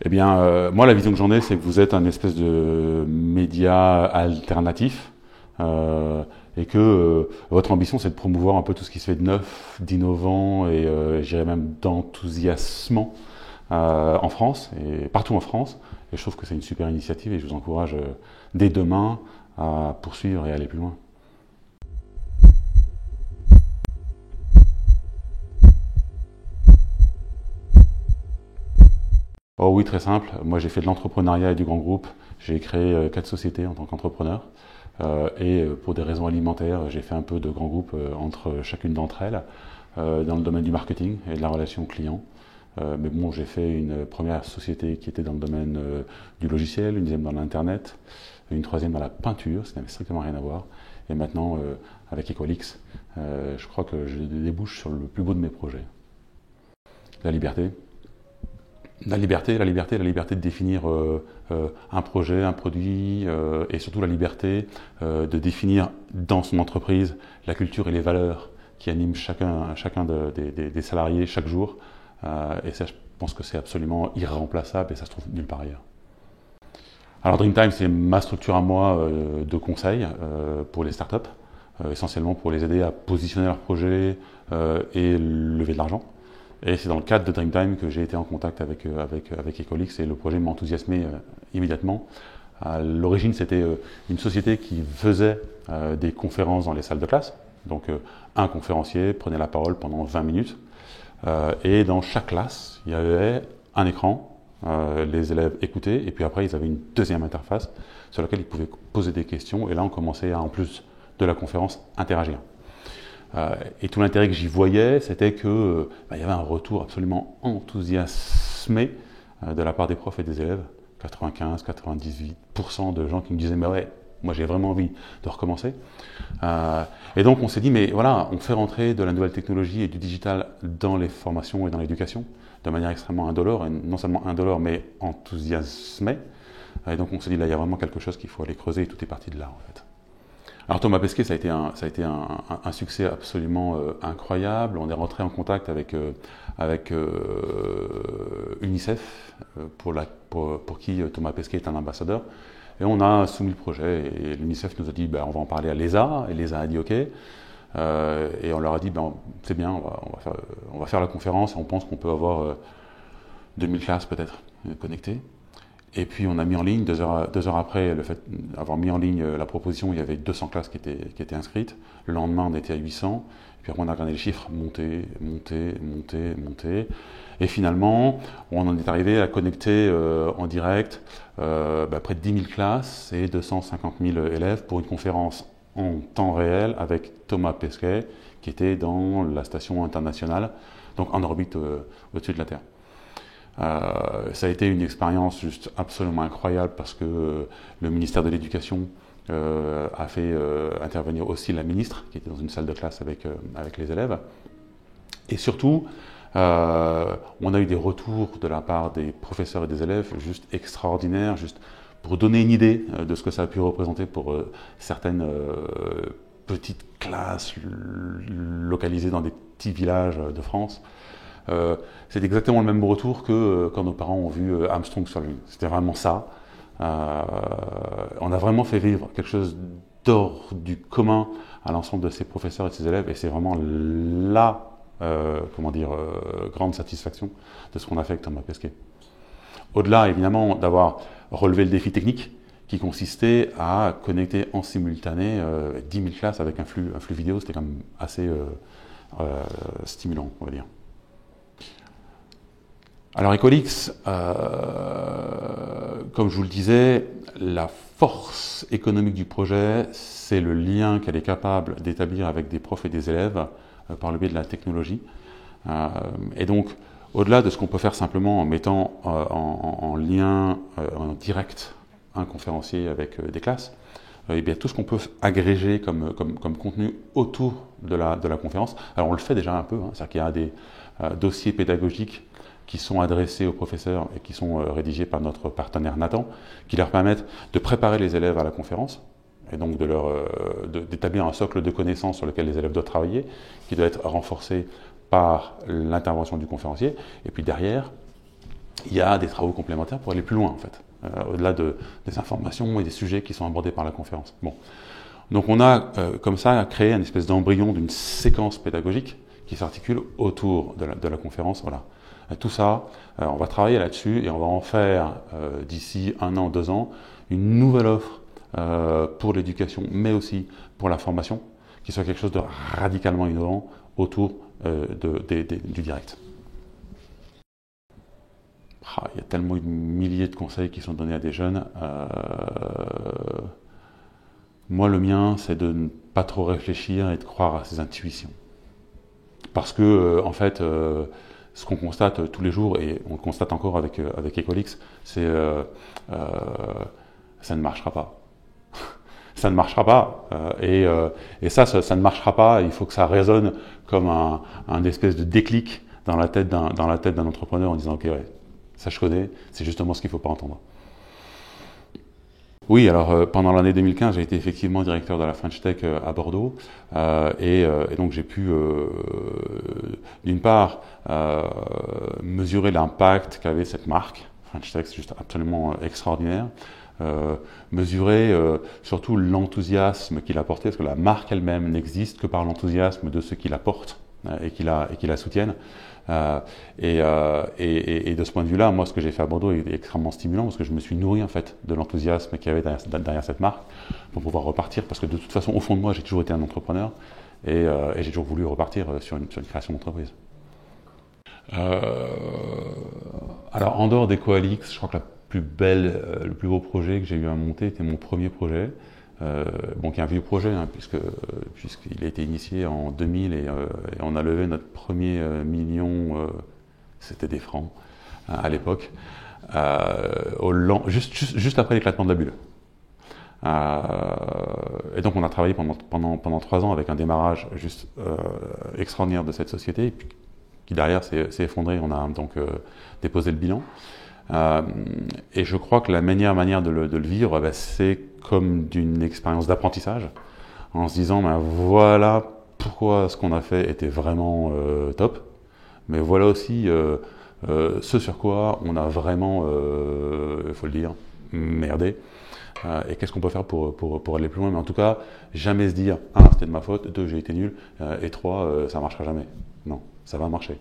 Eh bien, moi, la vision que j'en ai, c'est que vous êtes un espèce de média alternatif et que votre ambition, c'est de promouvoir un peu tout ce qui se fait de neuf, d'innovant et je dirais même d'enthousiasmant en France et partout en France. Et je trouve que c'est une super initiative et je vous encourage dès demain à poursuivre et aller plus loin. Oh oui, très simple. Moi, j'ai fait de l'entrepreneuriat et du grand groupe. J'ai créé 4 sociétés en tant qu'entrepreneur. Pour des raisons alimentaires, j'ai fait un peu de grand groupe entre chacune d'entre elles, dans le domaine du marketing et de la relation client. Mais bon, j'ai fait une première société qui était dans le domaine du logiciel, une deuxième dans l'internet, une troisième dans la peinture, ça n'avait strictement rien à voir. Et maintenant, avec Equalix, je crois que je débouche sur le plus beau de mes projets. La liberté. La liberté de définir un projet, un produit, et surtout la liberté de définir dans son entreprise la culture et les valeurs qui animent chacun des salariés chaque jour. Et ça, je pense que c'est absolument irremplaçable et ça se trouve nulle part ailleurs. Alors Dreamtime, c'est ma structure à moi de conseil pour les startups, essentiellement pour les aider à positionner leurs projets et lever de l'argent. Et c'est dans le cadre de Dreamtime que j'ai été en contact avec Ecolix et le projet m'a enthousiasmé immédiatement. À l'origine, c'était une société qui faisait des conférences dans les salles de classe. Donc un conférencier prenait la parole pendant 20 minutes et dans chaque classe, il y avait un écran, les élèves écoutaient et puis après ils avaient une deuxième interface sur laquelle ils pouvaient poser des questions et là on commençait à, en plus de la conférence, interagir. Et tout l'intérêt que j'y voyais, c'était que il y avait un retour absolument enthousiasmé de la part des profs et des élèves. 95-98% de gens qui me disaient mais ouais, moi j'ai vraiment envie de recommencer. Et donc on s'est dit mais voilà, on fait rentrer de la nouvelle technologie et du digital dans les formations et dans l'éducation de manière extrêmement indolore, et non seulement indolore mais enthousiasmée. Et donc on s'est dit là il y a vraiment quelque chose qu'il faut aller creuser et tout est parti de là en fait. Alors Thomas Pesquet, ça a été un succès absolument incroyable. On est rentré en contact avec UNICEF, pour qui Thomas Pesquet est un ambassadeur. Et on a soumis le projet et l'UNICEF nous a dit on va en parler à l'ESA, et l'ESA a dit OK. Et on leur a dit c'est bien, on va faire la conférence et on pense qu'on peut avoir 2000 classes peut-être connectées. Et puis on a mis en ligne, 2 heures après le fait d'avoir mis en ligne la proposition, il y avait 200 classes qui étaient inscrites. Le lendemain, on était à 800. Et puis après, on a regardé les chiffres monter. Et finalement, on en est arrivé à connecter en direct près de 10 000 classes et 250 000 élèves pour une conférence en temps réel avec Thomas Pesquet, qui était dans la station internationale, donc en orbite au-dessus de la Terre. Ça a été une expérience juste absolument incroyable parce que le ministère de l'Éducation a fait intervenir aussi la ministre qui était dans une salle de classe avec les élèves. Et surtout, on a eu des retours de la part des professeurs et des élèves juste extraordinaires, juste pour donner une idée de ce que ça a pu représenter pour certaines petites classes localisées dans des petits villages de France. C'est exactement le même retour que quand nos parents ont vu Armstrong sur la Lune. C'était vraiment ça. On a vraiment fait vivre quelque chose d'hors du commun à l'ensemble de ses professeurs et de ses élèves, et c'est vraiment la grande satisfaction de ce qu'on a fait avec Thomas Pesquet. Au-delà, évidemment, d'avoir relevé le défi technique qui consistait à connecter en simultané 10 000 classes avec un flux vidéo, c'était quand même assez stimulant, on va dire. Alors Equalix, comme je vous le disais, la force économique du projet, c'est le lien qu'elle est capable d'établir avec des profs et des élèves par le biais de la technologie. Et donc, au-delà de ce qu'on peut faire simplement en mettant en lien en direct un conférencier avec des classes, eh bien, tout ce qu'on peut agréger comme contenu autour de la conférence. Alors on le fait déjà un peu, c'est-à-dire qu'il y a des dossiers pédagogiques qui sont adressés aux professeurs et qui sont rédigés par notre partenaire Nathan, qui leur permettent de préparer les élèves à la conférence et donc d'établir un socle de connaissances sur lequel les élèves doivent travailler, qui doit être renforcé par l'intervention du conférencier. Et puis derrière, il y a des travaux complémentaires pour aller plus loin en fait, au-delà des informations et des sujets qui sont abordés par la conférence. Bon. Donc on a comme ça créé une espèce d'embryon d'une séquence pédagogique qui s'articule autour de la conférence. Voilà. Tout ça, on va travailler là-dessus et on va en faire d'ici 1 an, 2 ans, une nouvelle offre pour l'éducation, mais aussi pour la formation, qui soit quelque chose de radicalement innovant autour du direct. Il y a tellement de milliers de conseils qui sont donnés à des jeunes. Moi, le mien, c'est de ne pas trop réfléchir et de croire à ses intuitions. Parce que, en fait, ce qu'on constate tous les jours, et on le constate encore avec Equalix, c'est ça ne marchera pas. Ça ne marchera pas. Et ça ne marchera pas. Il faut que ça résonne comme un espèce de déclic dans la tête d'un entrepreneur en disant « Ok, ouais, ça je connais, c'est justement ce qu'il ne faut pas entendre ». Oui, alors pendant l'année 2015, j'ai été effectivement directeur de la French Tech à Bordeaux et donc j'ai pu d'une part mesurer l'impact qu'avait cette marque. French Tech, c'est juste absolument extraordinaire. Mesurer surtout l'enthousiasme qu'il a porté, parce que la marque elle-même n'existe que par l'enthousiasme de ceux qui la portent et qui la soutiennent. Et de ce point de vue-là, moi, ce que j'ai fait à Bordeaux est extrêmement stimulant parce que je me suis nourri en fait de l'enthousiasme qu'il y avait derrière cette marque pour pouvoir repartir. Parce que de toute façon, au fond de moi, j'ai toujours été un entrepreneur et j'ai toujours voulu repartir sur une création d'entreprise. Alors, en dehors d'Equalix, je crois que le plus beau projet que j'ai eu à monter était mon premier projet. Qui est un vieux projet, hein, puisqu'il a été initié en 2000 et on a levé notre premier million, c'était des francs à l'époque, juste après l'éclatement de la bulle. Et donc on a travaillé pendant 3 ans avec un démarrage juste extraordinaire de cette société, qui derrière s'est effondré. On a donc déposé le bilan. Et je crois que la meilleure manière de le vivre, c'est comme d'une expérience d'apprentissage, en se disant voilà pourquoi ce qu'on a fait était vraiment top, mais voilà aussi ce sur quoi on a vraiment, il faut le dire, merdé, et qu'est-ce qu'on peut faire pour aller plus loin. Mais en tout cas, jamais se dire 1, c'était de ma faute, 2, j'ai été nul, et 3, ça marchera jamais. Non, ça va marcher.